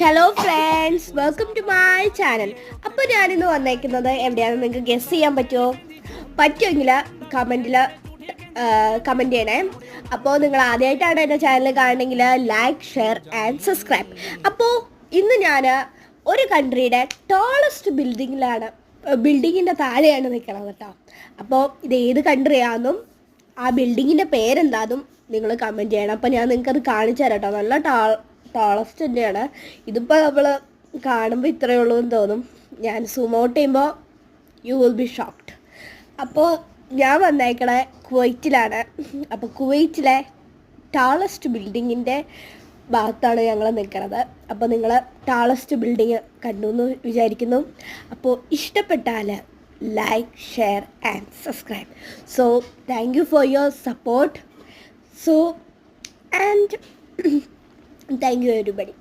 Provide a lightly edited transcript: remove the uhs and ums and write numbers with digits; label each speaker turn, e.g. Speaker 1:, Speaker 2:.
Speaker 1: Hello friends, welcome to my channel. അപ്പോൾ ഞാനിന്ന് വന്നേക്കുന്നത് എവിടെയാണെന്ന് നിങ്ങൾക്ക് ഗസ് ചെയ്യാൻ പറ്റുമെങ്കിൽ കമൻറ്റ് ചെയ്യണേ. അപ്പോൾ നിങ്ങൾ ആദ്യമായിട്ടാണ് എൻ്റെ ചാനൽ കാണണമെങ്കിൽ ലൈക്ക്, ഷെയർ ആൻഡ് സബ്സ്ക്രൈബ്. അപ്പോൾ ഇന്ന് ഞാൻ ഒരു കൺട്രിയുടെ ടോളസ്റ്റ് ബിൽഡിങ്ങിൻ്റെ താഴെയാണ് നിൽക്കുന്നത് കേട്ടോ. അപ്പോൾ ഇത് ഏത് കൺട്രിയാണെന്നും ആ ബിൽഡിങ്ങിൻ്റെ പേരെന്താണെന്നും നിങ്ങൾ കമൻറ്റ് ചെയ്യണം. അപ്പോൾ ഞാൻ നിങ്ങൾക്കത് കാണിച്ചു തരാം കേട്ടോ. നല്ല ടോളസ്റ്റ് തന്നെയാണ്. ഇതിപ്പോൾ നമ്മൾ കാണുമ്പോൾ ഇത്രയേ ഉള്ളൂ എന്ന് തോന്നും. ഞാൻ സൂം ഔട്ട് ചെയ്യുമ്പോൾ യു വിൽ ബി ഷോക്ക്ഡ്. അപ്പോൾ ഞാൻ വന്നേക്കണേ കുവൈറ്റിലാണ്. അപ്പോൾ കുവൈറ്റിലെ ടാളസ്റ്റ് ബിൽഡിങ്ങിൻ്റെ ഭാഗത്താണ് ഞങ്ങൾ നിൽക്കുന്നത്. അപ്പോൾ നിങ്ങൾ ടാളസ്റ്റ് ബിൽഡിങ് കണ്ടു എന്ന് വിചാരിക്കുന്നു. അപ്പോൾ ഇഷ്ടപ്പെട്ടാൽ like, share and subscribe. So thank you for your support. So and thank you everybody.